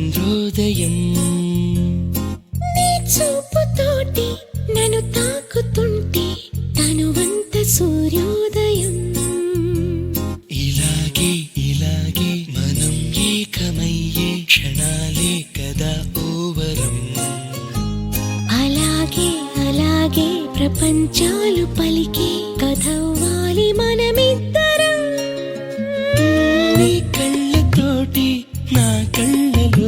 చంద్రోదయం. నీ చూపుతోటి నన్ను తాకుతుంటే తనువంత సూర్యోదయం. ఇలాగే ఇలాగే మనం ఏకమయ్యే క్షణాలే కదా ఓవరం. అలాగే అలాగే ప్రపంచాలు పలికే కథవ్వా